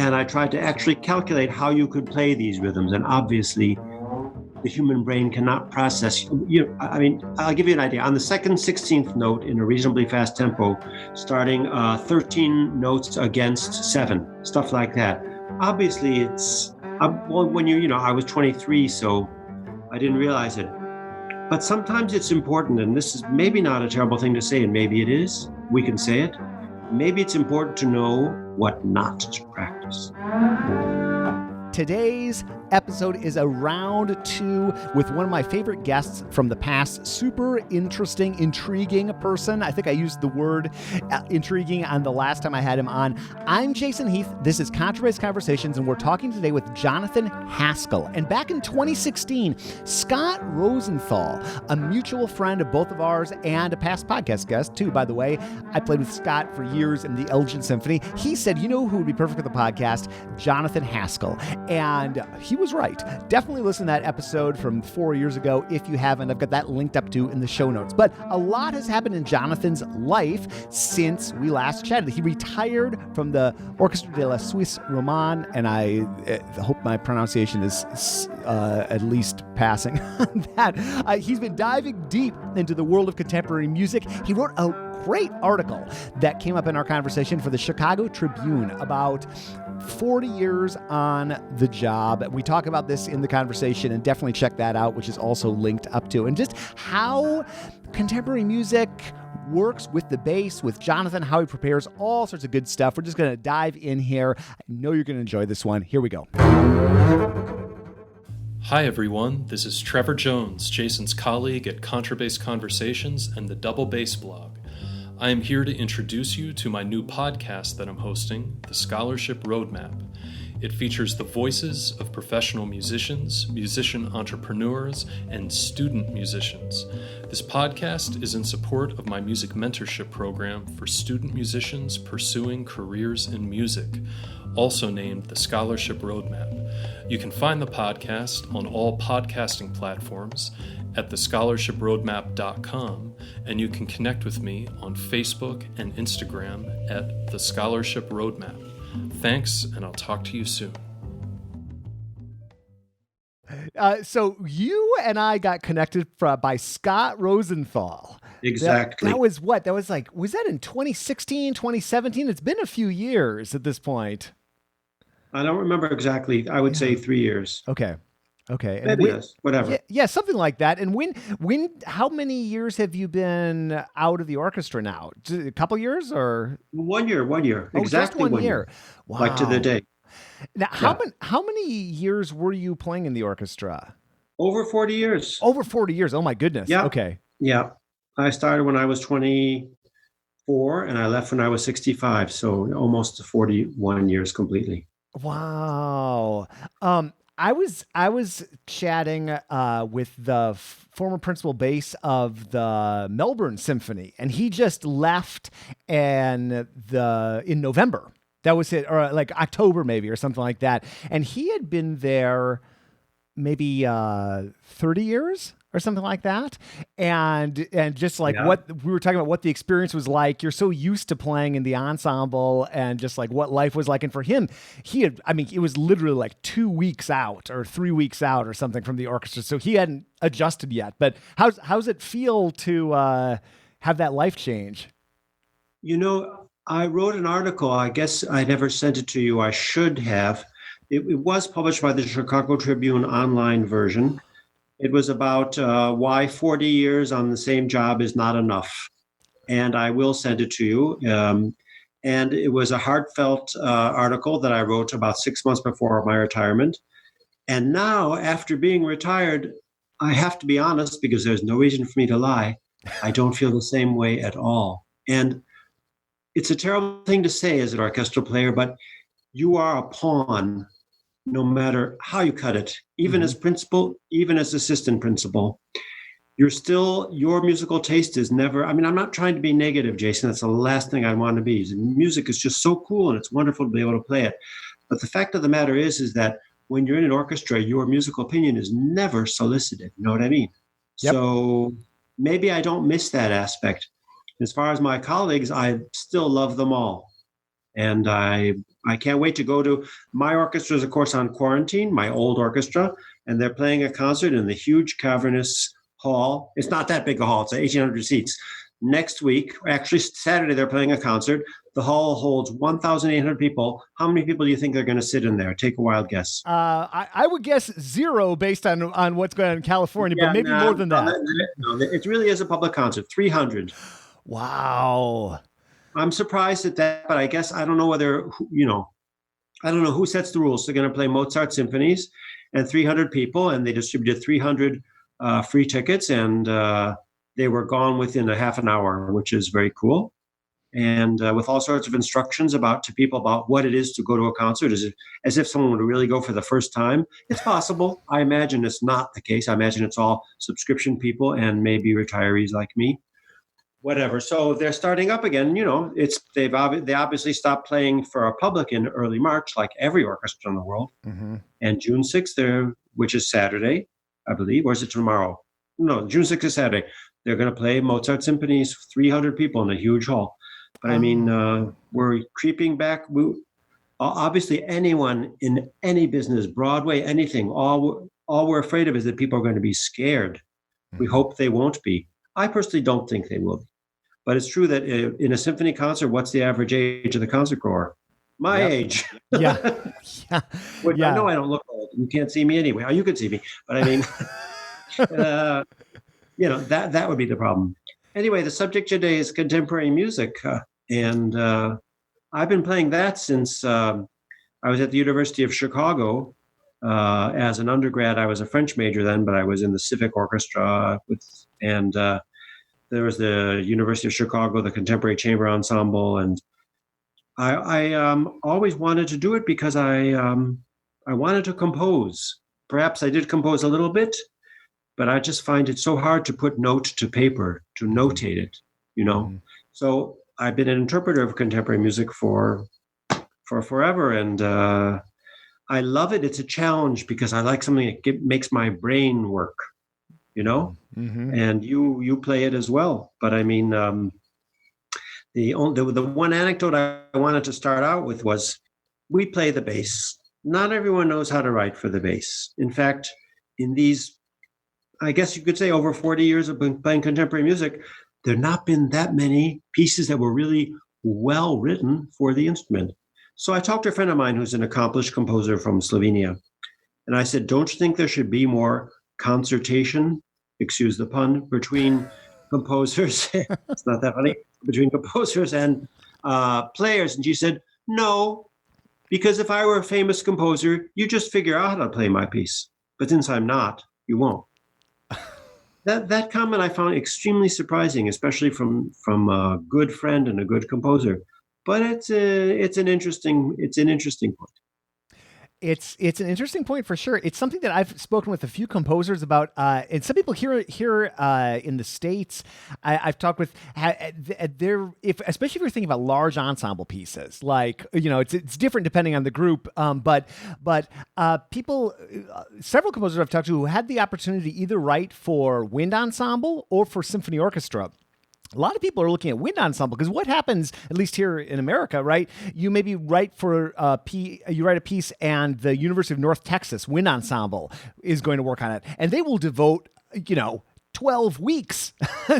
and I tried to actually calculate how you could play these rhythms. And obviously, the human brain cannot process. I'll give you an idea. On the second 16th note in a reasonably fast tempo, starting 13 notes against 7, stuff like that. Obviously, it's I was 23, so I didn't realize it. But sometimes it's important, and this is maybe not a terrible thing to say, and maybe it is. We can say it. Maybe it's important to know what not to practice. Today's episode is a round 2 with one of my favorite guests from the past. Super interesting, intriguing person. I think I used the word intriguing on the last time I had him on. I'm Jason Heath. This is Contrabass Conversations, and we're talking today with Jonathan Haskell. And back in 2016, Scott Rosenthal, a mutual friend of both of ours and a past podcast guest too, by the way. I played with Scott for years in the Elgin Symphony. He said, you know who would be perfect for the podcast? Jonathan Haskell. And he was right. Definitely listen to that episode from 4 years ago if you haven't. I've got that linked up to in the show notes. But a lot has happened in Jonathan's life since we last chatted. He retired from the Orchestre de la Suisse Romande, and I hope my pronunciation is at least passing on that. He's been diving deep into the world of contemporary music. He wrote a great article that came up in our conversation for the Chicago Tribune about 40 years on the job. We talk about this in the conversation, and definitely check that out, which is also linked up to. And just how contemporary music works with the bass, with Jonathan, how he prepares, all sorts of good stuff. We're just going to dive in here. I know you're going to enjoy this one. Here we go. Hi everyone, this is Trevor Jones, Jason's colleague at Contrabass Conversations and the Double Bass blog. I am here to introduce you to my new podcast that I'm hosting, The Scholarship Roadmap. It features the voices of professional musicians, musician entrepreneurs, and student musicians. This podcast is in support of my music mentorship program for student musicians pursuing careers in music, also named The Scholarship Roadmap. You can find the podcast on all podcasting platforms at thescholarshipRoadmap.com, and you can connect with me on Facebook and Instagram at The Scholarship Roadmap. Thanks, and I'll talk to you soon. So you and I got connected by Scott Rosenthal. Exactly. That was what? Was that in 2016, 2017? It's been a few years at this point. I don't remember exactly. I would say 3 years. Okay. And maybe yes, whatever. Yeah, something like that. And how many years have you been out of the orchestra now? A couple years or 1 year? 1 year. Oh, exactly just 1 year. Wow. Like to the day. Now, how many years were you playing in the orchestra? Over 40 years. Over 40 years. Oh my goodness. Yeah. Okay. Yeah. I started when I was 24 and I left when I was 65. So almost 41 years completely. Wow. I was chatting with the former principal bass of the Melbourne Symphony, and he just left in November. That was it, or like October maybe, or something like that. And he had been there maybe 30 years or something like that. And just like what we were talking about, what the experience was like. You're so used to playing in the ensemble and just like what life was like. And for him, it was literally like 2 weeks out or 3 weeks out or something from the orchestra. So he hadn't adjusted yet. But how's it feel to have that life change? You know, I wrote an article. I guess I never sent it to you. I should have. It was published by the Chicago Tribune online version. It was about why 40 years on the same job is not enough. And I will send it to you. And it was a heartfelt article that I wrote about 6 months before my retirement. And now, after being retired, I have to be honest, because there's no reason for me to lie. I don't feel the same way at all. And it's a terrible thing to say as an orchestral player, but you are a pawn no matter how you cut it, even as principal, even as assistant principal. Your musical taste is never, I'm not trying to be negative, Jason. That's the last thing I want to be. Music is just so cool and it's wonderful to be able to play it. But the fact of the matter is that when you're in an orchestra, your musical opinion is never solicited. You know what I mean? Yep. So maybe I don't miss that aspect. As far as my colleagues, I still love them all. And I can't wait to go to my orchestra is, of course, on quarantine, my old orchestra, and they're playing a concert in the huge cavernous hall. It's not that big a hall. It's 1,800 seats. Next week, actually Saturday, they're playing a concert. The hall holds 1,800 people. How many people do you think they're going to sit in there? Take a wild guess. I would guess 0 based on what's going on in California, but maybe more than that. No, it really is a public concert. 300. Wow. I'm surprised at that, but I guess I don't know whether, I don't know who sets the rules. They're going to play Mozart symphonies and 300 people, and they distributed 300 free tickets, and they were gone within a half an hour, which is very cool. And with all sorts of instructions to people about what it is to go to a concert, as if someone would really go for the first time. It's possible. I imagine it's not the case. I imagine it's all subscription people and maybe retirees like me. Whatever. So they're starting up again. They obviously stopped playing for a public in early March, like every orchestra in the world. Mm-hmm. And June 6th, which is Saturday, I believe, or is it tomorrow? No, June 6th is Saturday. They're going to play Mozart symphonies, 300 people in a huge hall. But I mean, we're creeping back. Obviously, anyone in any business, Broadway, anything, all we're afraid of is that people are going to be scared. We hope they won't be. I personally don't think they will be. But it's true that in a symphony concert, what's the average age of the concert goer? My age. Yeah. Which I know I don't look old. You can't see me anyway. Oh, you can see me. But I mean, that would be the problem. Anyway, the subject today is contemporary music. And I've been playing that since I was at the University of Chicago. As an undergrad, I was a French major then, but I was in the civic orchestra and there was the University of Chicago, the Contemporary Chamber Ensemble, and I always wanted to do it because I wanted to compose. Perhaps I did compose a little bit, but I just find it so hard to put note to paper, to notate it, Mm-hmm. So I've been an interpreter of contemporary music for forever, and I love it. It's a challenge because I like something that makes my brain work, Mm-hmm. And you play it as well. But I mean, the one anecdote I wanted to start out with was we play the bass. Not everyone knows how to write for the bass. In fact, in these, I guess you could say over 40 years of playing contemporary music, there have not been that many pieces that were really well written for the instrument. So I talked to a friend of mine who's an accomplished composer from Slovenia. And I said, don't you think there should be more concertation, excuse the pun, between composers? It's not that funny. Between composers and players. And she said, no, because if I were a famous composer, you just figure out how to play my piece. But since I'm not, you won't. That comment I found extremely surprising, especially from a good friend and a good composer. But it's an interesting point. It's an interesting point for sure. It's something that I've spoken with a few composers about, and some people here in the States. I've talked with especially if you're thinking about large ensemble pieces, like it's different depending on the group. But people, several composers I've talked to who had the opportunity to either write for wind ensemble or for symphony orchestra. A lot of people are looking at wind ensemble because what happens, at least here in America, right? You maybe write for you write a piece, and the University of North Texas Wind Ensemble is going to work on it, and they will devote 12 weeks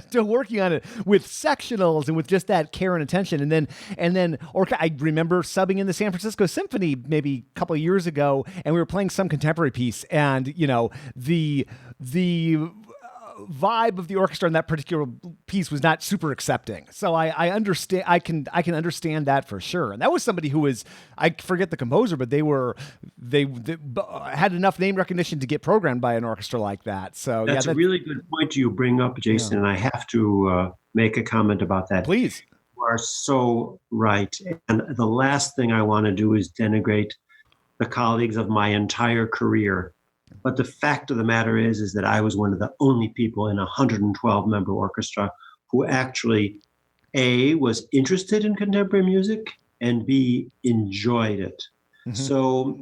to working on it with sectionals and with just that care and attention. And then I remember subbing in the San Francisco Symphony maybe a couple of years ago, and we were playing some contemporary piece, and the vibe of the orchestra in that particular piece was not super accepting. So I understand. I can understand that for sure. And that was somebody who was, I forget the composer, but they had enough name recognition to get programmed by an orchestra like that. So that's a really good point you bring up, Jason. Yeah. And I have to make a comment about that. Please. You are so right. And the last thing I want to do is denigrate the colleagues of my entire career. But the fact of the matter is that I was one of the only people in a 112-member orchestra who actually, A, was interested in contemporary music, and B, enjoyed it. Mm-hmm. So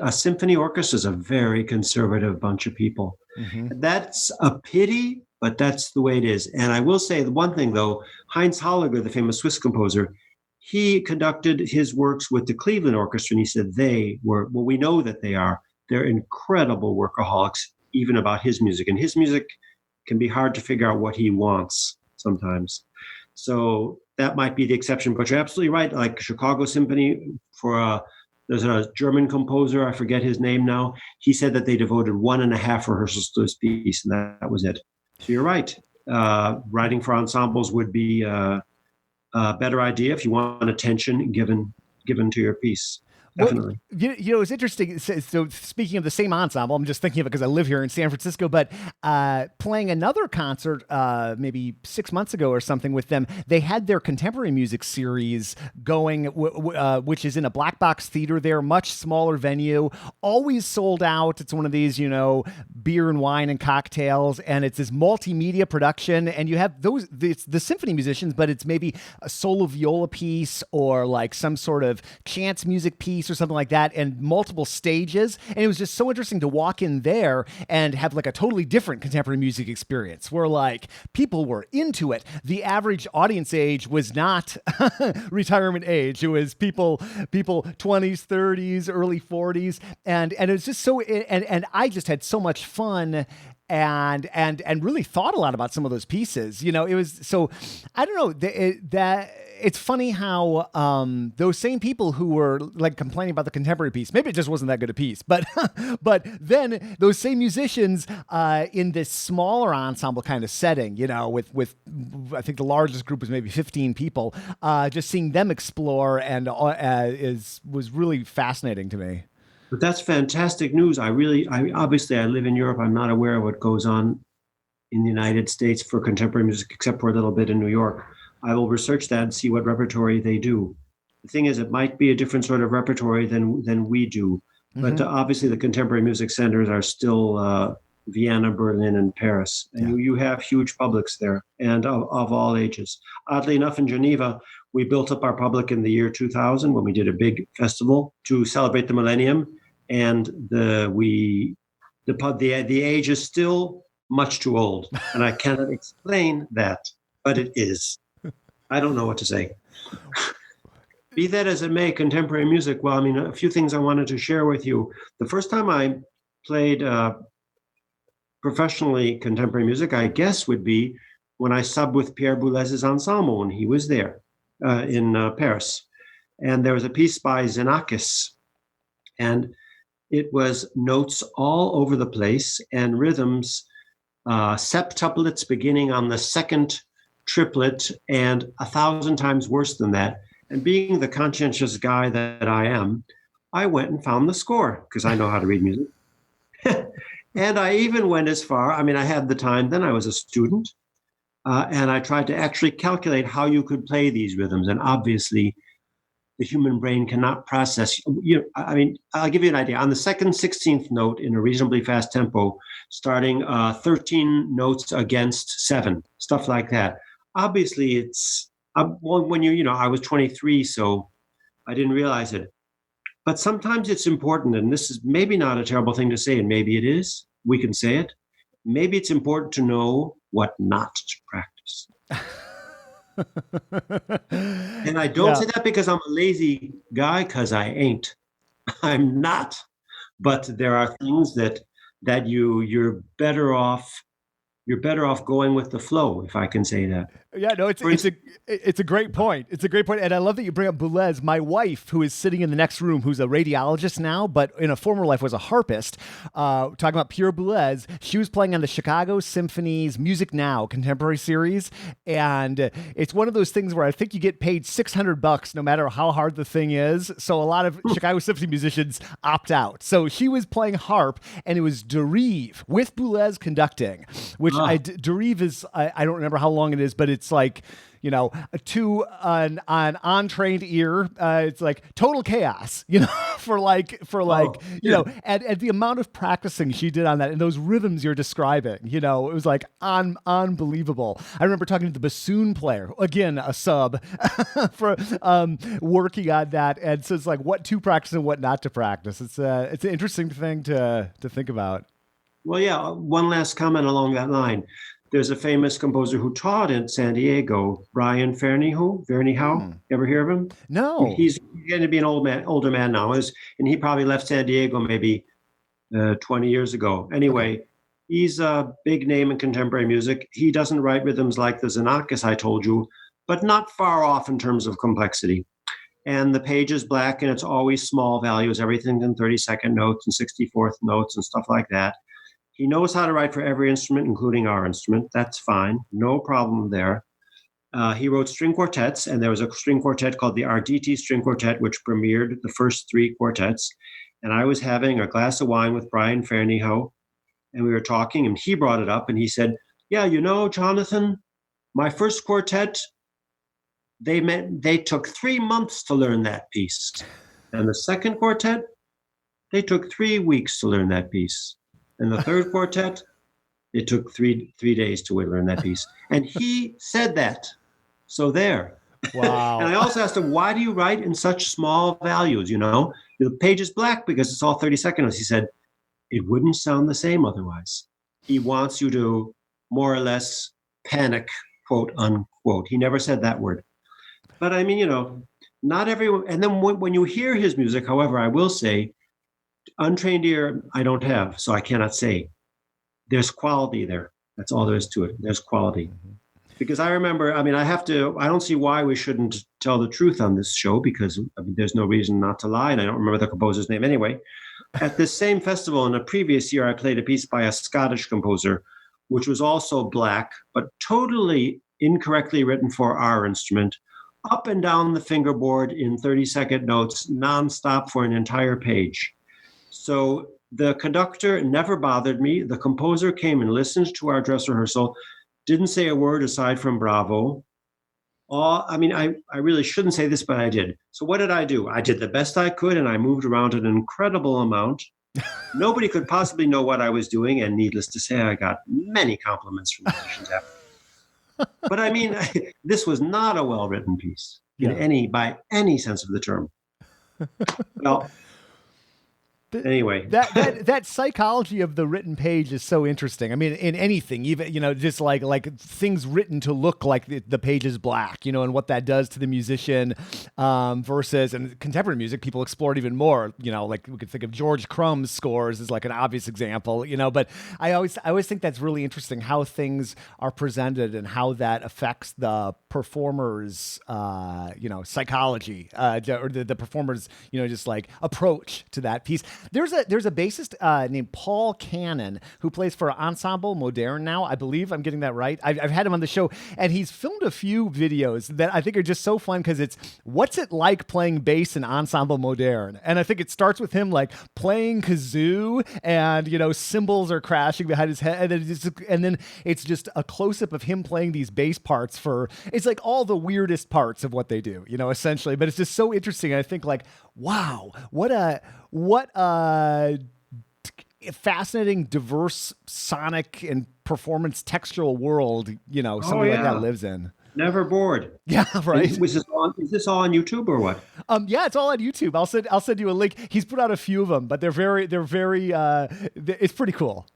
a symphony orchestra is a very conservative bunch of people. Mm-hmm. That's a pity, but that's the way it is. And I will say the one thing, though, Heinz Holliger, the famous Swiss composer, he conducted his works with the Cleveland Orchestra, and he said we know that they're incredible workaholics, even about his music. And his music can be hard to figure out what he wants sometimes. So that might be the exception, but you're absolutely right. Like Chicago Symphony, there's a German composer, I forget his name now. He said that they devoted 1.5 rehearsals to this piece, and that was it. So you're right. Writing for ensembles would be a better idea if you want attention given to your piece. Definitely. Well, it's interesting. So speaking of the same ensemble, I'm just thinking of it because I live here in San Francisco, but playing another concert maybe 6 months ago or something with them, they had their contemporary music series going, which is in a black box theater there, much smaller venue, always sold out. It's one of these, beer and wine and cocktails, and it's this multimedia production, and you have it's the symphony musicians, but it's maybe a solo viola piece or like some sort of chants music piece or something like that, and multiple stages. And it was just so interesting to walk in there and have like a totally different contemporary music experience where like people were into it. The average audience age was not retirement age. It was people 20s, 30s, early 40s. And it was just so, and I just had so much fun and really thought a lot about some of those pieces. It was, so I don't know that it's funny how those same people who were like complaining about the contemporary piece, maybe it just wasn't that good a piece, but then those same musicians in this smaller ensemble kind of setting, with I think the largest group was maybe 15 people, just seeing them explore and was really fascinating to me. But that's fantastic news. Obviously I live in Europe. I'm not aware of what goes on in the United States for contemporary music, except for a little bit in New York. I will research that and see what repertory they do. The thing is, it might be a different sort of repertory than we do. But obviously the contemporary music centers are still Vienna, Berlin, and Paris. And you have huge publics there, and of all ages. Oddly enough, in Geneva, we built up our public in the year 2000 when we did a big festival to celebrate the millennium. And the age is still much too old. And I cannot explain that, but it is. I don't know what to say. Be that as it may, contemporary music, well, a few things I wanted to share with you. The first time I played professionally contemporary music, I guess, would be when I subbed with Pierre Boulez's ensemble when he was there in Paris. And there was a piece by Xenakis, and it was notes all over the place and rhythms, septuplets beginning on the second triplet and 1,000 times worse than that. And being the conscientious guy that I am, I went and found the score because I know how to read music. And I even went as far, I had the time, then I was a student, and I tried to actually calculate how you could play these rhythms. And obviously, the human brain cannot process. I'll give you an idea. On the second 16th note in a reasonably fast tempo, starting 13 notes against 7, stuff like that. Obviously, it's when I was 23, so I didn't realize it. But sometimes it's important, and this is maybe not a terrible thing to say, and maybe it is. We can say it. Maybe it's important to know what not to practice. And I don't say that because I'm a lazy guy, because I ain't. I'm not. But there are things that you're better off. You're better off going with the flow, if I can say that. Yeah, no, it's a great point. It's a great point. And I love that you bring up Boulez. My wife, who is sitting in the next room, who's a radiologist now, but in a former life was a harpist, talking about Pierre Boulez, she was playing on the Chicago Symphony's Music Now contemporary series. And it's one of those things where I think you get paid $600 no matter how hard the thing is. So a lot of Chicago Symphony musicians opt out. So she was playing harp, and it was Derive with Boulez conducting, which Derive is, I don't remember how long it is, but it's like, to an untrained ear, it's like total chaos, for and the amount of practicing she did on that and those rhythms you're describing, it was like unbelievable. I remember talking to the bassoon player, again, a sub for working on that. And so it's like what to practice and what not to practice. It's an interesting thing to think about. Well, yeah. One last comment along that line. There's a famous composer who taught in San Diego, Brian Ferneyhough. Ever hear of him? No. He's going to be an older man now, and he probably left San Diego maybe 20 years ago. Anyway, he's a big name in contemporary music. He doesn't write rhythms like the Xenakis I told you, but not far off in terms of complexity. And the page is black, and it's always small values, everything in 32nd notes and 64th notes and stuff like that. He knows how to write for every instrument, including our instrument. That's fine. No problem there. He wrote string quartets, and there was a string quartet called the Rdt String Quartet, which premiered the first 3 quartets. And I was having a glass of wine with Brian Ferneyhough, and we were talking, and he brought it up, and he said, yeah, Jonathan, my first quartet, they took 3 months to learn that piece. And the second quartet, they took 3 weeks to learn that piece. And the third quartet, it took three days to learn that piece. And he said that. So there. Wow. And I also asked him, why do you write in such small values? The page is black because it's all 32nd notes. He said, it wouldn't sound the same otherwise. He wants you to more or less panic, quote, unquote. He never said that word. But I mean, not everyone. And then when you hear his music, however, I will say, untrained ear, I don't have, so I cannot say. There's quality there. That's all there is to it. There's quality. Because I remember, I don't see why we shouldn't tell the truth on this show, because there's no reason not to lie, and I don't remember the composer's name anyway. At this same festival in a previous year, I played a piece by a Scottish composer, which was also black, but totally incorrectly written for our instrument, up and down the fingerboard in 32nd notes, nonstop for an entire page. So the conductor never bothered me. The composer came and listened to our dress rehearsal, didn't say a word aside from bravo. I really shouldn't say this, but I did. So what did I do? I did the best I could, and I moved around an incredible amount. Nobody could possibly know what I was doing, and needless to say, I got many compliments from musicians after. But this was not a well-written piece by any sense of the term. Well, anyway, that psychology of the written page is so interesting. I mean, in anything, even just like things written to look like the page is black, and what that does to the musician, versus in contemporary music, people explore it even more. Like we could think of George Crumb's scores as like an obvious example. But I always think that's really interesting how things are presented and how that affects the performer's psychology, or the performer's just like approach to that piece. There's a bassist named Paul Cannon who plays for Ensemble Moderne now. I believe I'm getting that right. I've had him on the show, and he's filmed a few videos that I think are just so fun because it's what's it like playing bass in Ensemble Moderne, and I think it starts with him like playing kazoo and cymbals are crashing behind his head, and then it's just a close up of him playing these bass parts it's like all the weirdest parts of what they do, essentially. But it's just so interesting. I think like, wow, what a fascinating, diverse sonic and performance textural world, somebody like that lives in. Never bored. Yeah, right. Is this all on YouTube or what? Yeah, it's all on YouTube. I'll send you a link. He's put out a few of them, but they're very it's pretty cool.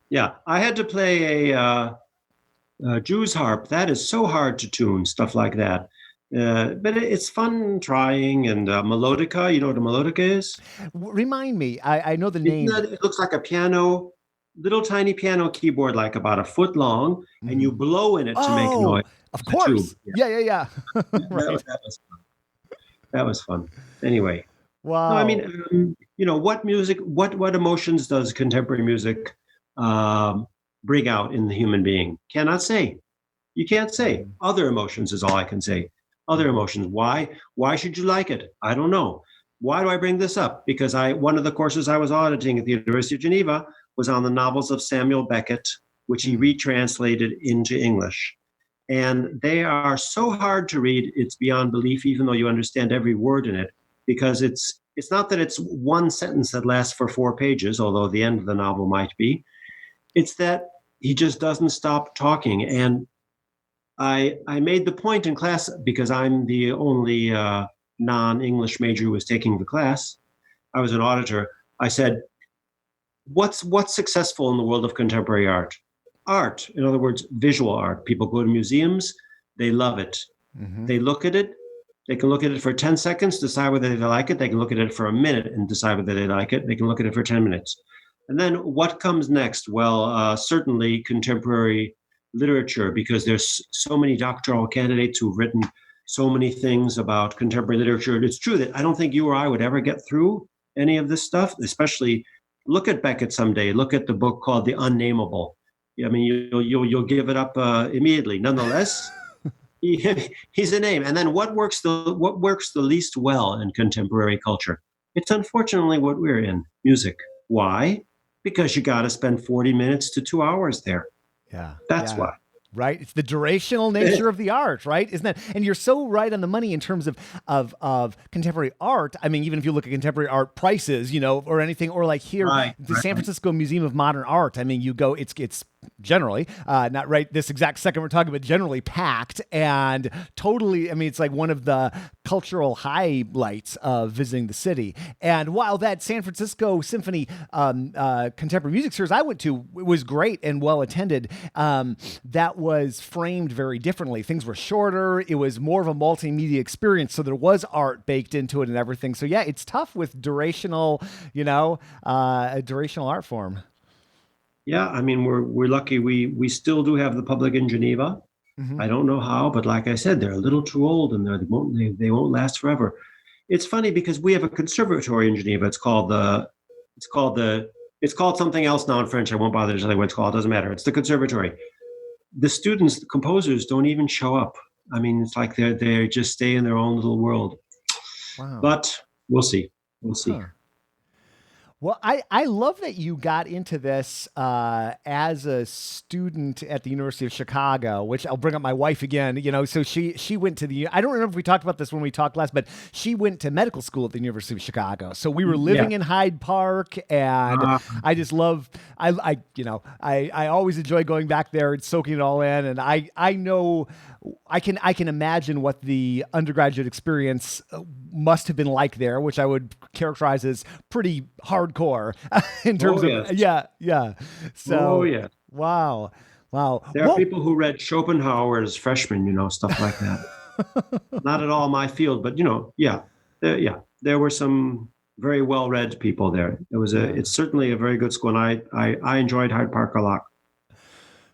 Yeah, I had to play a Jew's harp. That is so hard to tune, stuff like that. But it's fun trying. And melodica, you know what a melodica is? Remind me. I know the name. It looks like a piano, little tiny piano keyboard, like about a foot long, and you blow in it to make noise. Of course. Yeah. Right. That was fun. Anyway. Wow. No, I mean, what emotions does contemporary music bring out in the human being? Cannot say. You can't say. Other emotions is all I can say. Other emotions. Why should you like it? I don't know. Why do I bring this up? Because one of the courses I was auditing at the University of Geneva was on the novels of Samuel Beckett, which he retranslated into English. And they are so hard to read, it's beyond belief, even though you understand every word in it, because it's not that it's one sentence that lasts for 4 pages, although the end of the novel might be. It's that he just doesn't stop talking. And I made the point in class, because I'm the only non-English major who was taking the class. I was an auditor. I said, what's successful in the world of contemporary art? art. In other words, visual art. People go to museums, they love it. They look at it. They can look at it for 10 seconds, decide whether they like it. They can look at it for a minute and decide whether they like it. They can look at it for 10 minutes. And then what comes next? Well, certainly contemporary literature, because there's so many doctoral candidates who've written so many things about contemporary literature. It's true that I don't think you or I would ever get through any of this stuff, especially look at Beckett someday. Look at the book called The Unnameable. I mean, you'll give it up immediately. Nonetheless, he's a name. And then what works the least well in contemporary culture? It's unfortunately what we're in, music. Why? Because you got to spend 40 minutes to 2 hours there. Yeah. That's why. Right. It's the durational nature of the art, right? Isn't that? And you're so right on the money in terms of contemporary art. I mean, even if you look at contemporary art prices, or anything, or like here, the San Francisco Museum of Modern Art. I mean, you go, it's generally, not right this exact second we're talking about, generally packed and totally, I mean, it's like one of the cultural highlights of visiting the city. And while that San Francisco Symphony contemporary music series I went to was great and well attended, that was framed very differently. Things were shorter. It was more of a multimedia experience. So there was art baked into it and everything. So yeah, it's tough with durational, a durational art form. Yeah, I mean, we're lucky. We still do have the public in Geneva. I don't know how, but like I said, they're a little too old and they won't last forever. It's funny because we have a conservatory in Geneva. It's called something else now in French. I won't bother to tell you what it's called. It doesn't matter. It's the conservatory. The students, the composers, don't even show up. I mean, it's like they just stay in their own little world. Wow. But we'll see. We'll see. Huh. Well, I love that you got into this as a student at the University of Chicago, which I'll bring up my wife again, so she went to I don't remember if we talked about this when we talked last, but she went to medical school at the University of Chicago. So we were living in Hyde Park, and I just love, I always enjoy going back there and soaking it all in. And I know I can imagine what the undergraduate experience must have been like there, which I would characterize as pretty hardcore in terms of yeah. So wow. There are people who read Schopenhauer as freshmen, stuff like that. Not at all my field, but there were some very well-read people there. It's certainly a very good school, and I enjoyed Hyde Park a lot.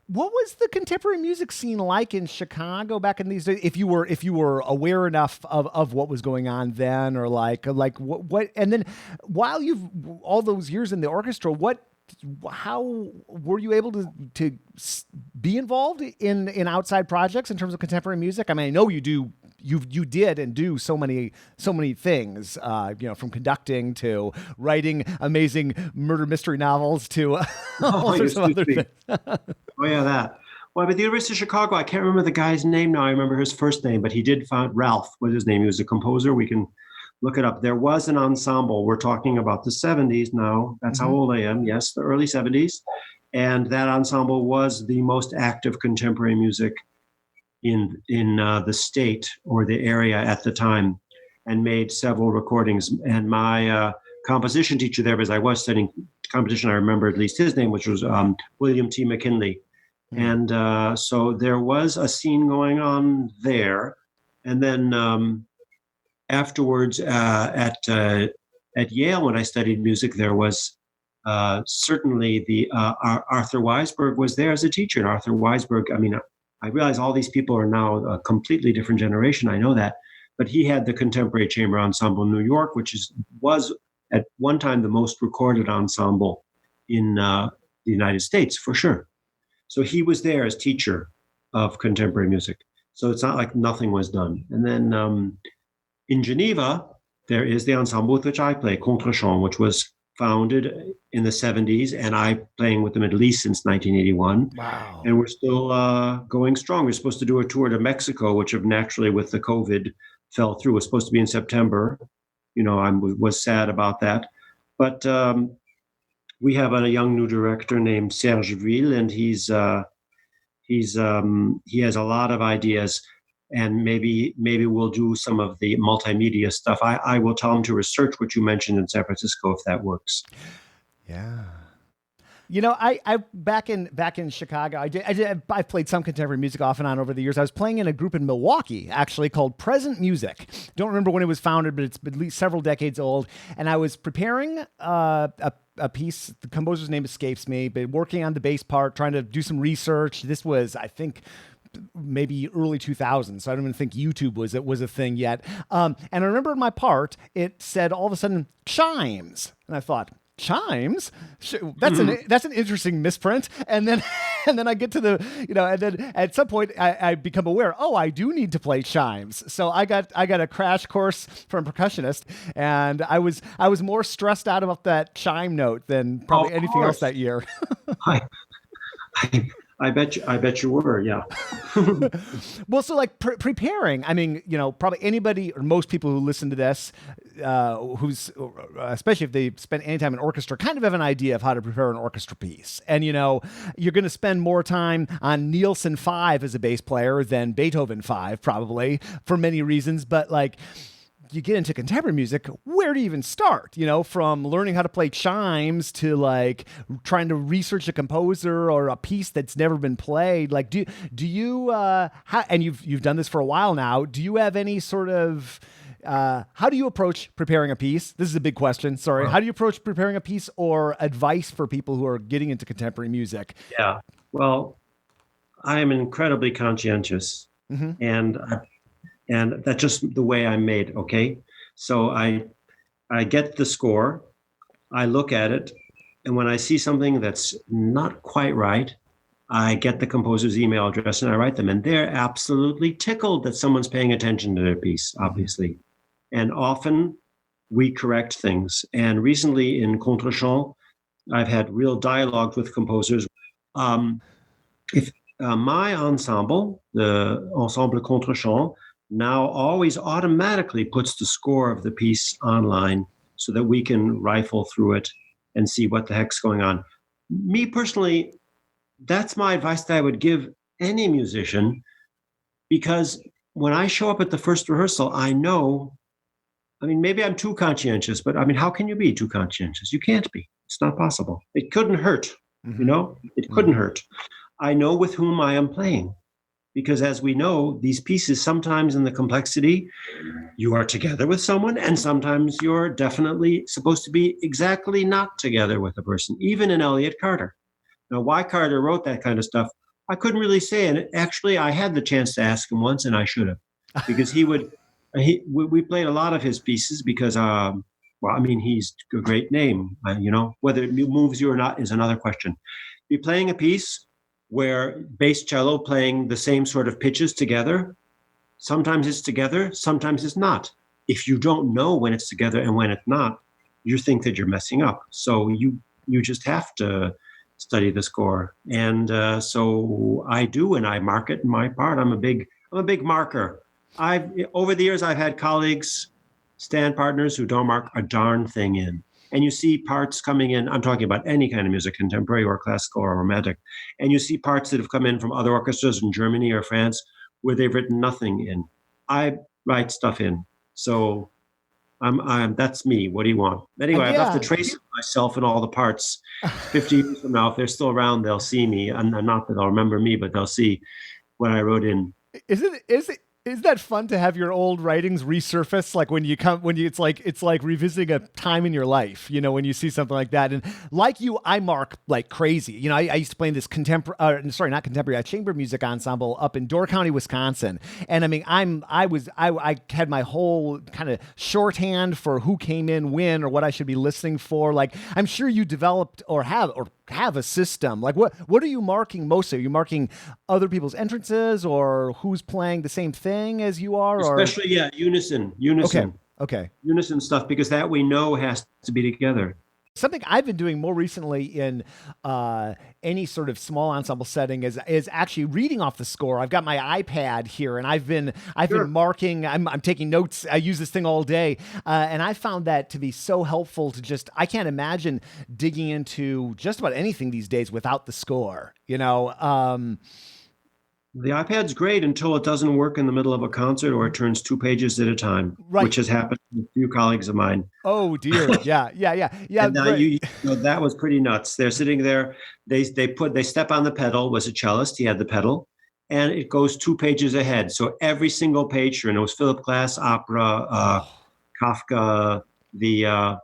What was the contemporary music scene like in Chicago back in these days? If you were aware enough of what was going on then, or like what, and then while you've all those years in the orchestra, how were you able to be involved in outside projects in terms of contemporary music? I mean, I know you did and do so many things, from conducting to writing amazing murder mystery novels to all sorts of other things. Oh yeah, that. Well, at the University of Chicago, I can't remember the guy's name now. I remember his first name, but he did find Ralph was his name. He was a composer. We can look it up. There was an ensemble. We're talking about the 70s now. That's how old I am. Yes, the early 70s. And that ensemble was the most active contemporary music in the state or the area at the time, and made several recordings. And my composition teacher there, because I was studying composition, I remember at least his name, which was William T. McKinley. And so there was a scene going on there. And then afterwards at Yale, when I studied music, there was certainly Arthur Weisberg was there as a teacher. And Arthur Weisberg, I mean, I realize all these people are now a completely different generation. I know that. But he had the Contemporary Chamber Ensemble in New York, which was at one time the most recorded ensemble in the United States, for sure. So he was there as teacher of contemporary music. So it's not like nothing was done. And then in Geneva, there is the ensemble with which I play, Contrechant, which was founded in the 70s, and I playing with them at least since 1981. Wow. And we're still going strong. We're supposed to do a tour to Mexico, which naturally with the COVID fell through. It was supposed to be in September. I was sad about that. But we have a young new director named Serge Ville, and he has a lot of ideas. And maybe we'll do some of the multimedia stuff. I will tell him to research what you mentioned in San Francisco, if that works. Yeah. I back in Chicago, I played some contemporary music off and on over the years. I was playing in a group in Milwaukee, actually, called Present Music. Don't remember when it was founded, but it's at least several decades old. And I was preparing a piece. The composer's name escapes me, but working on the bass part, trying to do some research. This was, I think, maybe early 2000s. So I don't even think YouTube was a thing yet. And I remember in my part, it said all of a sudden chimes, and I thought, chimes? That's an interesting misprint. And then I get to the, and then at some point I become aware, I do need to play chimes. So I got a crash course from a percussionist, and I was more stressed out about that chime note than probably anything else that year. I bet you were, yeah. Well, so like preparing, I mean, probably anybody or most people who listen to this, who's, especially if they spend any time in orchestra, kind of have an idea of how to prepare an orchestra piece. And, you're going to spend more time on Nielsen 5 as a bass player than Beethoven 5, probably, for many reasons. But like, you get into contemporary music, where do you even start? From learning how to play chimes to like trying to research a composer or a piece that's never been played. Like, do you and you've done this for a while now. Do you have any sort of how do you approach preparing a piece? This is a big question. Sorry. How do you approach preparing a piece, or advice for people who are getting into contemporary music? Yeah. Well, I am incredibly conscientious, and that's just the way I'm made, okay? So I get the score, I look at it, and when I see something that's not quite right, I get the composer's email address and I write them. And they're absolutely tickled that someone's paying attention to their piece, obviously. And often we correct things. And recently in Contrechamp, I've had real dialogue with composers. If my ensemble, the Ensemble Contrachamp, now always automatically puts the score of the piece online so that we can rifle through it and see what the heck's going on. Me personally, that's my advice that I would give any musician, because when I show up at the first rehearsal, I know, maybe I'm too conscientious, but how can you be too conscientious? You can't be. It's not possible. It couldn't hurt, It couldn't hurt. I know with whom I am playing. Because as we know, these pieces, sometimes in the complexity, you are together with someone, and sometimes you're definitely supposed to be exactly not together with a person, even in Elliott Carter. Now, why Carter wrote that kind of stuff, I couldn't really say. And actually, I had the chance to ask him once, and I should have. Because we played a lot of his pieces because, he's a great name. Whether it moves you or not is another question. Be playing a piece where bass cello playing the same sort of pitches together. Sometimes it's together, sometimes it's not. If you don't know when it's together and when it's not, you think that you're messing up. So you just have to study the score. And so I do, and I mark it in my part. I'm a big marker. Over the years, I've had colleagues, stand partners who don't mark a darn thing in. And you see parts coming in, I'm talking about any kind of music, contemporary or classical or romantic. And you see parts that have come in from other orchestras in Germany or France where they've written nothing in. I write stuff in. So that's me. What do you want? Anyway, I've left a trace of myself in all the parts. 50 years from now, if they're still around, they'll see me. And not that they'll remember me, but they'll see what I wrote in. Is that fun to have your old writings resurface? Like it's like revisiting a time in your life, when you see something like that. And like you, I mark like crazy. I used to play in this chamber music ensemble up in Door County, Wisconsin. And I had my whole kind of shorthand for who came in when or what I should be listening for. Like, I'm sure you developed or have a system. Like what are you marking mostly? Are you marking other people's entrances or who's playing the same thing as you are? Especially, unison. Okay. Unison stuff, because that we know has to be together. Something I've been doing more recently in any sort of small ensemble setting is actually reading off the score. I've got my iPad here, and I've been marking. I'm taking notes. I use this thing all day, and I found that to be so helpful. I can't imagine digging into just about anything these days without the score. The iPad's great until it doesn't work in the middle of a concert or it turns 2 pages at a time, Right. which has happened to a few colleagues of mine. Oh dear. Yeah. And Right. you know, that was pretty nuts. They're sitting there, they step on the pedal, was a cellist, he had the pedal, and it goes 2 pages ahead. So every single page, and it was Philip Glass opera, Kafka, the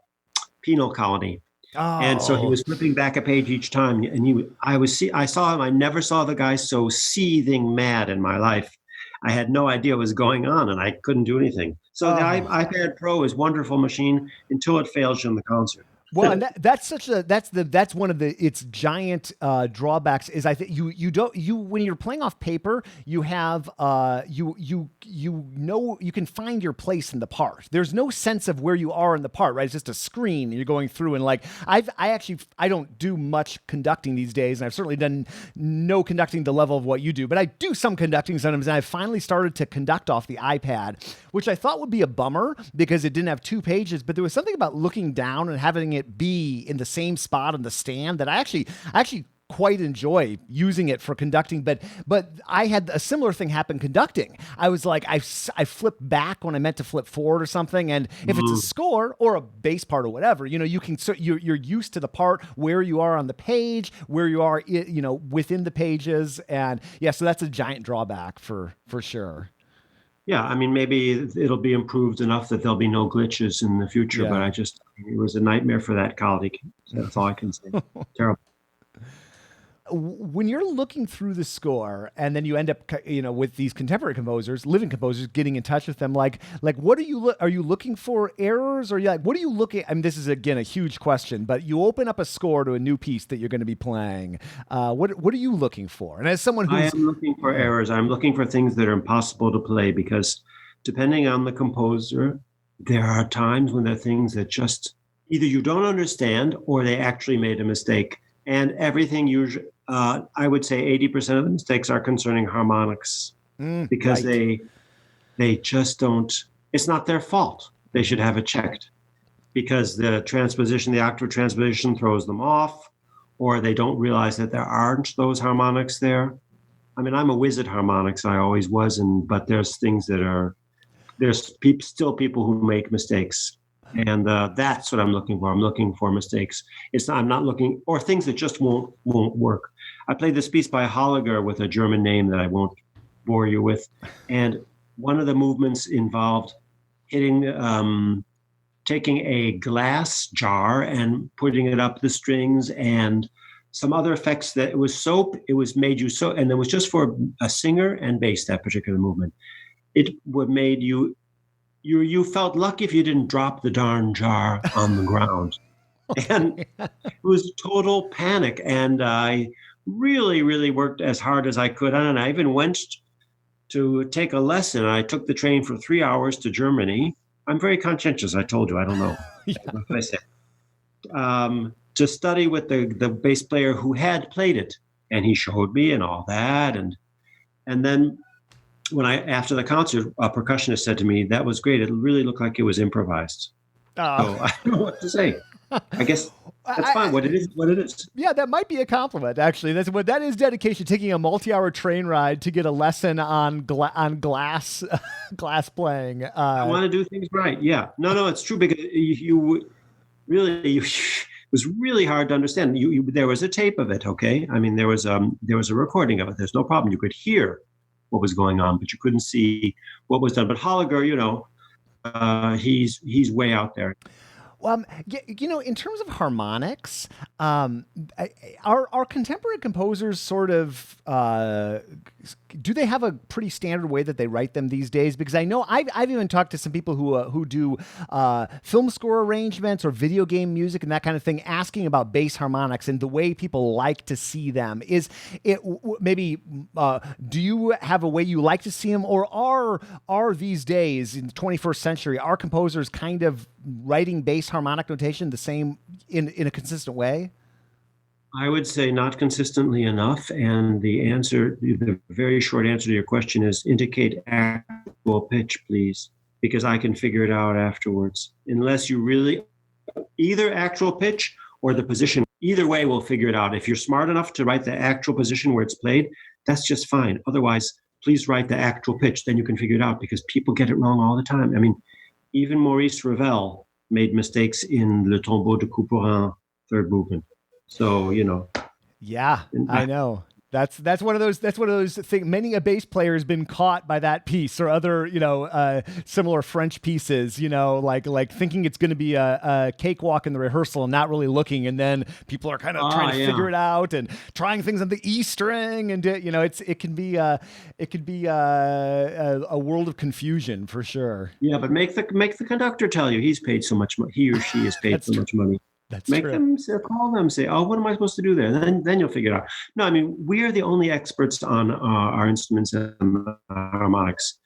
Penal Colony. And so he was flipping back a page each time, and I saw him. I never saw the guy so seething mad in my life. I had no idea what was going on, and I couldn't do anything. So the iPad Pro is a wonderful machine until it fails in the concert. Well, and that's one of its giant drawbacks is I think you when you're playing off paper, you have you can find your place in the part. There's no sense of where you are in the part, right? It's just a screen you're going through, and like I don't do much conducting these days, and I've certainly done no conducting the level of what you do, but I do some conducting sometimes, and I finally started to conduct off the iPad, which I thought would be a bummer because it didn't have 2 pages, but there was something about looking down and having it be in the same spot on the stand that I actually quite enjoy using it for conducting, but I had a similar thing happen conducting. I was like, I flipped back when I meant to flip forward or something, and if it's a score or a bass part or whatever, you're used to the part where you are on the page, where you are, within the pages, and yeah, so that's a giant drawback for sure. Yeah, I mean, maybe it'll be improved enough that there'll be no glitches in the future, but it was a nightmare for that colleague. So that's all I can say. Terrible. When you're looking through the score and then you end up, with these contemporary composers, living composers, getting in touch with them, like what are you looking for errors, or what are you looking? I mean, this is again a huge question, but you open up a score to a new piece that you're going to be playing. What are you looking for? And as someone I am looking for errors. I'm looking for things that are impossible to play, because depending on the composer, there are times when there are things that just either you don't understand or they actually made a mistake. And everything usually, I would say 80% of the mistakes are concerning harmonics, because they just don't, it's not their fault. They should have it checked, because the octave transposition throws them off, or they don't realize that there aren't those harmonics there. I mean, I'm a whiz at harmonics. I always was, but there's things there's still people who make mistakes. And that's what I'm looking for. I'm looking for mistakes. I'm not looking, or things that just won't work. I played this piece by Holliger with a German name that I won't bore you with. And one of the movements involved taking a glass jar and putting it up the strings, and some other effects that it was made you so, and it was just for a singer and bass, that particular movement. It would made you felt lucky if you didn't drop the darn jar on the ground. And it was total panic. And I really, really worked as hard as I could on it. I even went to take a lesson. I took the train for 3 hours to Germany. I'm very conscientious, I told you. I don't know. What can I say? To study with the bass player who had played it. And he showed me and all that. And then after the concert, a percussionist said to me, "That was great. It really looked like it was improvised." So I don't know what to say. I guess that's fine. What it is. Yeah, that might be a compliment, actually. That is dedication. Taking a multi-hour train ride to get a lesson on glass playing. I want to do things right. Yeah. No, it's true, because it was really hard to understand. There was a tape of it. Okay, I mean there was a recording of it. There's no problem. You could hear what was going on, but you couldn't see what was done. But Holliger, he's way out there. In terms of harmonics, are contemporary composers sort of, do they have a pretty standard way that they write them these days? Because I know I've even talked to some people who do film score arrangements or video game music and that kind of thing, asking about bass harmonics and the way people like to see them. Is it maybe, do you have a way you like to see them, or are these days in the 21st century, are composers kind of writing bass harmonic notation the same in a consistent way? I would say not consistently enough. And the very short answer to your question is indicate actual pitch, please, because I can figure it out afterwards. Unless you really, either actual pitch or the position, either way we'll figure it out. If you're smart enough to write the actual position where it's played, That's just fine. Otherwise, please write the actual pitch. Then you can figure it out because people get it wrong all the time. I mean, even Maurice Ravel made mistakes in Le Tombeau de Couperin, third movement. So, Yeah, I know. That's one of those things. Many a bass player has been caught by that piece or other, similar French pieces, like thinking it's going to be a cakewalk in the rehearsal and not really looking. And then people are kind of trying to figure it out and trying things on the E string. And, it can be a world of confusion for sure. Yeah, but make the conductor tell you he's paid so much money. He or she is paid so much money. Make true. them call them, say, oh, what am I supposed to do there? Then you'll figure it out. No, I mean, we are the only experts on our instruments and harmonics.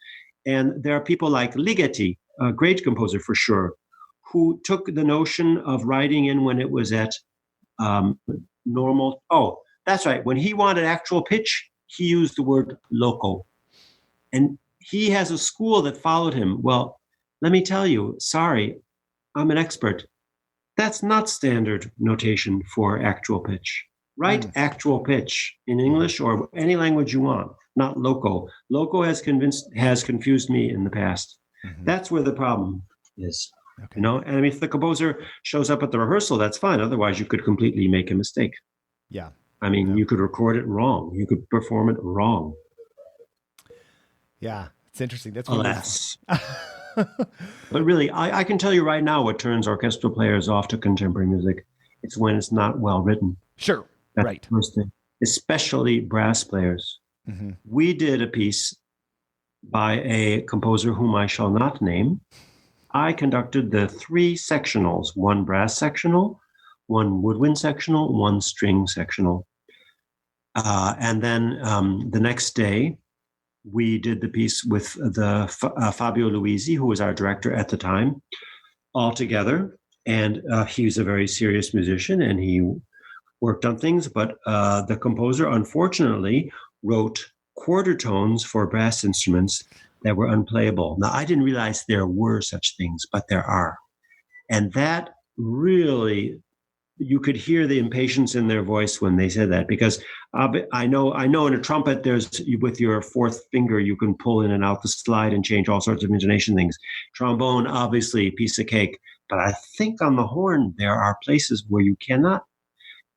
And there are people like Ligeti, a great composer for sure, who took the notion of writing in when it was at normal. Oh, that's right. When he wanted actual pitch, he used the word loco. And he has a school that followed him. Well, let me tell you, sorry, I'm an expert. That's not standard notation for actual pitch. Write actual pitch in English or any language you want, not loco. Loco has confused me in the past. Mm-hmm. That's where the problem is. Okay. And I mean, if the composer shows up at the rehearsal, that's fine. Otherwise, you could completely make a mistake. Yeah. I mean, you could record it wrong. You could perform it wrong. Yeah, it's interesting. That's alas. But really, I can tell you right now what turns orchestral players off to contemporary music. It's when it's not well written. Sure. That's right. the first thing. Especially brass players. Mm-hmm. We did a piece by a composer whom I shall not name. I conducted the 3 sectionals, 1 brass sectional, 1 woodwind sectional, 1 string sectional. And then the next day, we did the piece with the Fabio Luisi, who was our director at the time, all together. And he was a very serious musician, and he worked on things. But the composer, unfortunately, wrote quarter tones for brass instruments that were unplayable. Now, I didn't realize there were such things, but there are. And that really, you could hear the impatience in their voice when they said that, because I know in a trumpet, there's with your 4th finger, you can pull in and out the slide and change all sorts of intonation things. Trombone, obviously, piece of cake. But I think on the horn, there are places where you cannot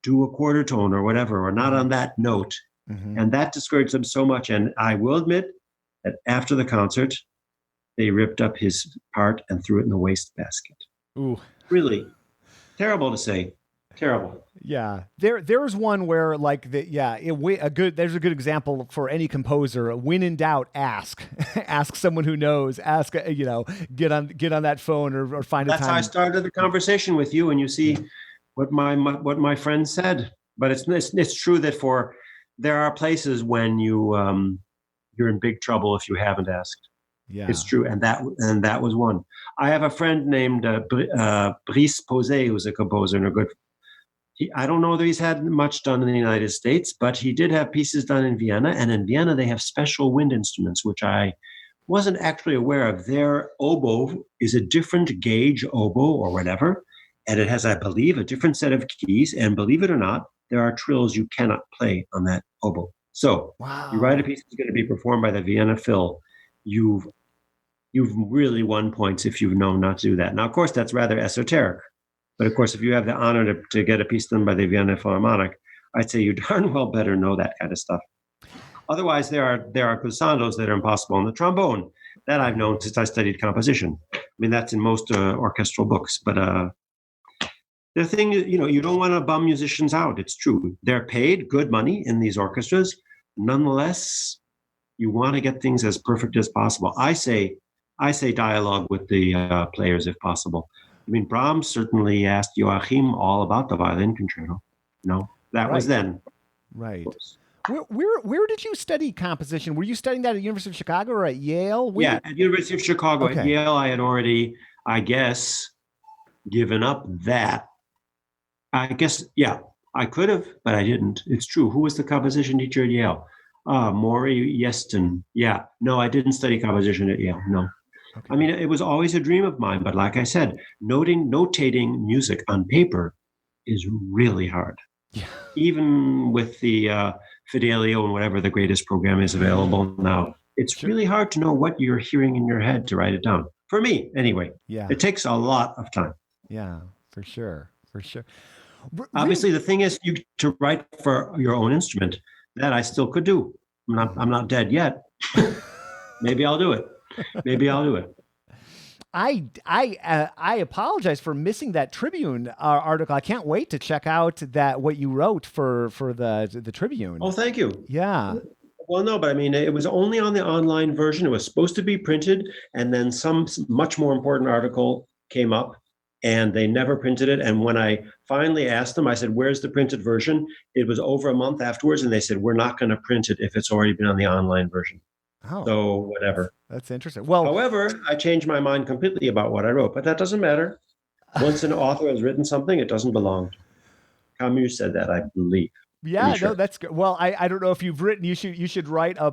do a quarter tone or whatever, or not on that note. Mm-hmm. And that discouraged them so much. And I will admit that after the concert, they ripped up his part and threw it in the wastebasket. Ooh. Really terrible to say. Terrible. Yeah, there's one where there's a good example for any composer. When in doubt, ask someone who knows. Ask get on that phone or find a time. That's how I started the conversation with you, and you see what my friend said. But it's true that there are places when you're in big trouble if you haven't asked. Yeah, it's true, and that was one. I have a friend named Brice Posé, who's a composer and a good. I don't know that he's had much done in the United States, but he did have pieces done in Vienna. And in Vienna, they have special wind instruments, which I wasn't actually aware of. Their oboe is a different gauge oboe or whatever. And it has, I believe, a different set of keys. And believe it or not, there are trills you cannot play on that oboe. So You write a piece that's going to be performed by the Vienna Phil. You've really won points if you've known not to do that. Now, of course, that's rather esoteric. But of course, if you have the honor to get a piece done by the Vienna Philharmonic, I'd say you darn well better know that kind of stuff. Otherwise, there are glissandos that are impossible. And the trombone, that I've known since I studied composition. I mean, that's in most orchestral books. But the thing is, you don't want to bum musicians out. It's true. They're paid good money in these orchestras. Nonetheless, you want to get things as perfect as possible. I say dialogue with the players if possible. I mean, Brahms certainly asked Joachim all about the violin concerto. That was then. Right. Where did you study composition? Were you studying that at University of Chicago or at Yale? At University of Chicago. Okay. At Yale, I had already, I guess, given up that. I guess, I could have, but I didn't. It's true. Who was the composition teacher at Yale? Maury Yeston. Yeah. No, I didn't study composition at Yale. No. Okay. I mean, it was always a dream of mine, but like I said, notating music on paper is really hard. Yeah. Even with the Fidelio and whatever the greatest program is available now. It's really hard to know what you're hearing in your head to write it down. For me, anyway. Yeah. It takes a lot of time. Yeah, for sure. For sure. Obviously, the thing is, to write for your own instrument, that I still could do. I'm not dead yet. Maybe I'll do it. I apologize for missing that Tribune article. I can't wait to check out what you wrote for the Tribune. Oh, thank you. Yeah. Well, no, but I mean, it was only on the online version. It was supposed to be printed, and then some much more important article came up, and they never printed it. And when I finally asked them, I said, "Where's the printed version?" It was over a month afterwards, and they said, "We're not going to print it if it's already been on the online version." Oh, so whatever. That's interesting. Well, however, I changed my mind completely about what I wrote, but that doesn't matter. Once an author has written something, it doesn't belong. Camus said that, I believe. Yeah, no, that's good. Well, I don't know if you've written. You should write a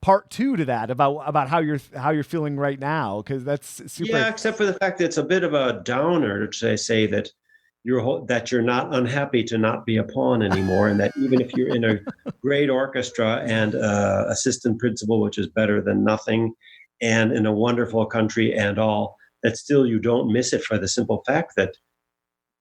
part 2 to that about how you're feeling right now, because that's super. Yeah, except for the fact that it's a bit of a downer to say that you're not unhappy to not be a pawn anymore, and that even if you're in a great orchestra and assistant principal, which is better than nothing, and in a wonderful country and all, that still you don't miss it for the simple fact that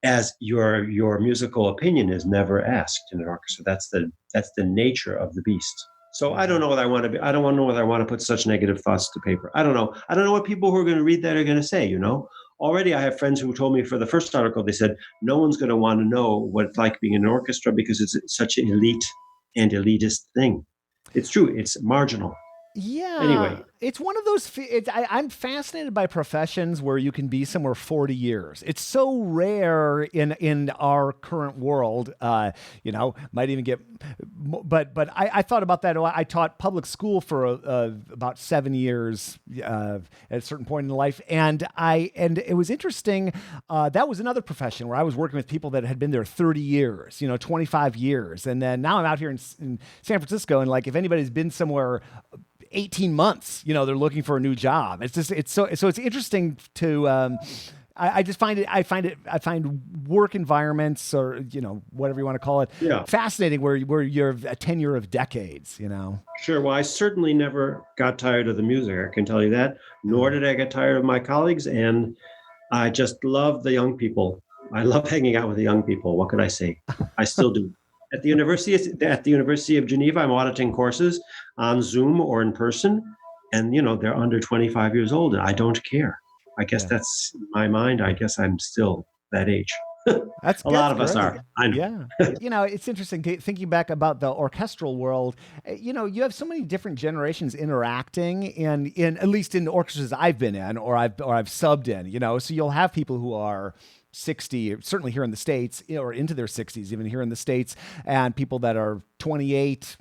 as your musical opinion is never asked in an orchestra. That's the nature of the beast. So I don't know whether I want to I don't know whether I want to put such negative thoughts to paper. I don't know. I don't know what people who are going to read that are going to say, Already I have friends who told me for the first article, they said, no one's going to want to know what it's like being in an orchestra because it's such an elite and elitist thing. It's true. It's marginal. Yeah. Anyway, it's one of those. I'm fascinated by professions where you can be somewhere 40 years. It's so rare in our current world. Might even get. But I thought about that. I taught public school for about 7 years at a certain point in life, and it was interesting. That was another profession where I was working with people that had been there 30 years, 25 years, and then now I'm out here in San Francisco, and like if anybody's been somewhere 18 months, they're looking for a new job. It's interesting to, I find work environments or, whatever you want to call it, fascinating where you're a tenure of decades, Sure. Well, I certainly never got tired of the music. I can tell you that, nor did I get tired of my colleagues. And I just love the young people. I love hanging out with the young people. What could I say? I still do. At the University of Geneva, I'm auditing courses on Zoom or in person, and they're under 25 years old, and I don't care. I guess that's my mind. I guess I'm still that age. That's a lot of us are. I know. Yeah. It's interesting thinking back about the orchestral world. You have so many different generations interacting in at least in the orchestras I've been in or I've subbed in. So you'll have people who are 60, certainly here in the States, or into their 60s, even here in the States, and people that are 28,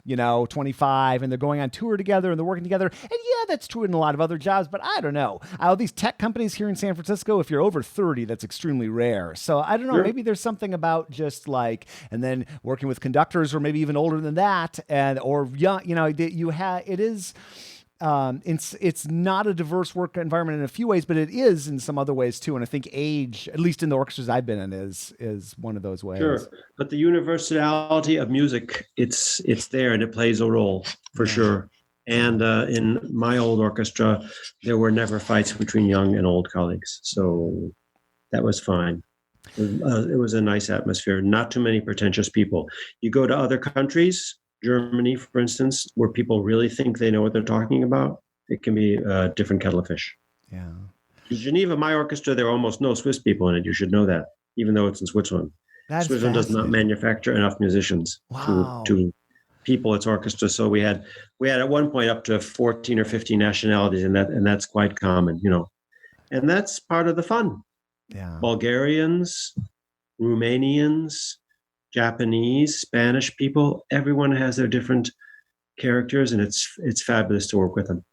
25, and they're going on tour together and they're working together. And yeah, that's true in a lot of other jobs, but I don't know. All these tech companies here in San Francisco, if you're over 30, that's extremely rare. So I don't know, maybe there's something about just like, and then working with conductors or maybe even older than that, or young, it is. It's not a diverse work environment in a few ways, but it is in some other ways too. And I think age, at least in the orchestras I've been in, is one of those ways. Sure, but the universality of music, it's there and it plays a role for sure. And in my old orchestra, there were never fights between young and old colleagues, so that was fine. It was a nice atmosphere. Not too many pretentious people. You go to other countries. Germany, for instance, where people really think they know what they're talking about, it can be a different kettle of fish. Yeah. In Geneva, my orchestra, there are almost no Swiss people in it. You should know that, even though it's in Switzerland. Switzerland does not manufacture enough musicians to people its orchestra. So we had at one point up to 14 or 15 nationalities, and that's quite common, And that's part of the fun. Yeah. Bulgarians, Romanians, Japanese, Spanish people, everyone has their different characters, and it's fabulous to work with them.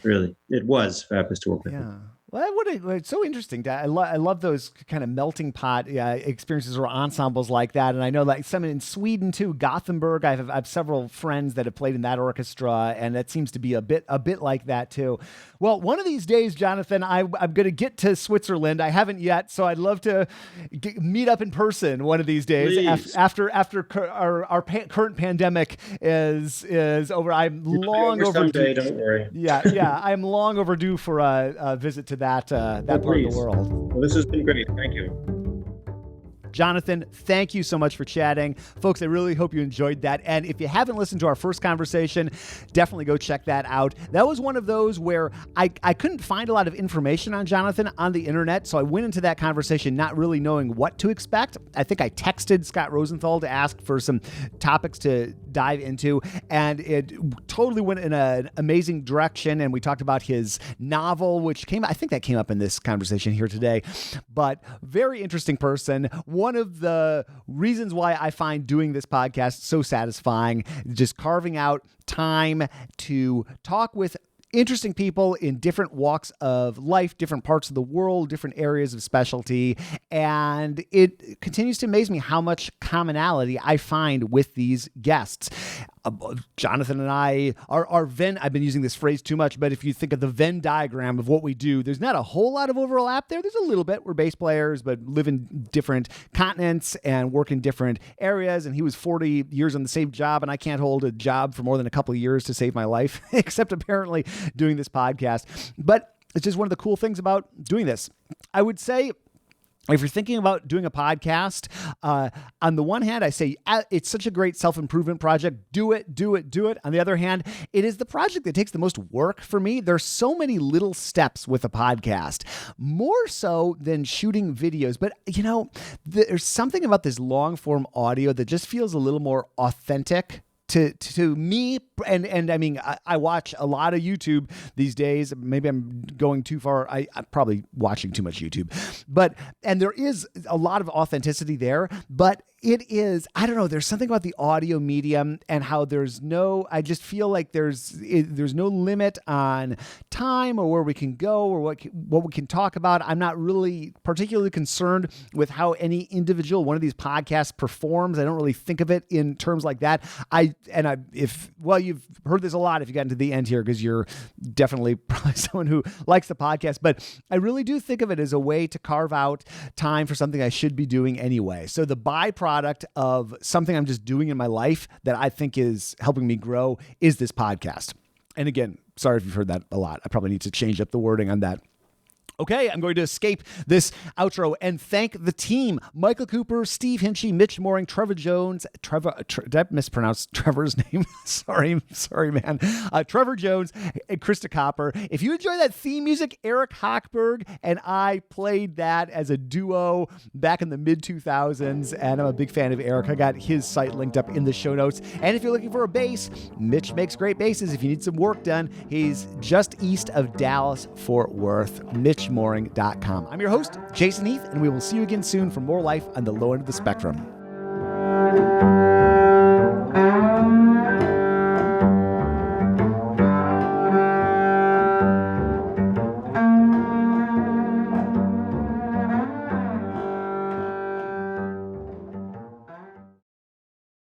Really, it was fabulous to work with them. Well, it's so interesting. I love those kind of melting pot experiences or ensembles like that. And I know like some in Sweden too, Gothenburg. I have several friends that have played in that orchestra, and that seems to be a bit like that too. Well, one of these days, Jonathan, I'm going to get to Switzerland. I haven't yet, so I'd love to meet up in person one of these days after our current pandemic is over. I'm long overdue. Someday, don't worry. Yeah, I'm long overdue for a visit to that part of the world. Well, this has been great. Thank you. Jonathan, thank you so much for chatting. Folks, I really hope you enjoyed that. And if you haven't listened to our first conversation, definitely go check that out. That was one of those where I couldn't find a lot of information on Jonathan on the internet, so I went into that conversation not really knowing what to expect. I think I texted Scott Rosenthal to ask for some topics to dive into, and it totally went in an amazing direction. And we talked about his novel, which I think that came up in this conversation here today. But very interesting person. One of the reasons why I find doing this podcast so satisfying, just carving out time to talk with interesting people in different walks of life, different parts of the world, different areas of specialty. And it continues to amaze me how much commonality I find with these guests. Jonathan and I, our Venn, I've been using this phrase too much, but if you think of the Venn diagram of what we do, there's not a whole lot of overlap there. There's a little bit. We're bass players, but live in different continents and work in different areas. And he was 40 years on the same job, and I can't hold a job for more than a couple of years to save my life, except apparently doing this podcast. But it's just one of the cool things about doing this. I would say, if you're thinking about doing a podcast, on the one hand, I say it's such a great self-improvement project. Do it. On the other hand, it is the project that takes the most work for me. There's so many little steps with a podcast, more so than shooting videos. But, there's something about this long-form audio that just feels a little more authentic to me. And I mean, I watch a lot of YouTube these days. Maybe I'm going too far. I'm probably watching too much YouTube, and there is a lot of authenticity there, but it is, I don't know, there's something about the audio medium and how I just feel like there's no limit on time or where we can go or what we can talk about. I'm not really particularly concerned with how any individual one of these podcasts performs. I don't really think of it in terms like that. You've heard this a lot if you got into the end here, because you're definitely probably someone who likes the podcast, but I really do think of it as a way to carve out time for something I should be doing anyway. So the byproduct of something I'm just doing in my life that I think is helping me grow is this podcast. And again, sorry if you've heard that a lot. I probably need to change up the wording on that. Okay, I'm going to escape this outro and thank the team. Michael Cooper, Steve Hinchy, Mitch Mooring, Trevor Jones. Did I mispronounce Trevor's name? Sorry, man. Trevor Jones and Krista Copper. If you enjoy that theme music, Eric Hochberg and I played that as a duo back in the mid-2000s, and I'm a big fan of Eric. I got his site linked up in the show notes. And if you're looking for a bass, Mitch makes great basses. If you need some work done, he's just east of Dallas, Fort Worth. MitchMooring.com. I'm your host, Jason Heath, and we will see you again soon for more life on the low end of the spectrum.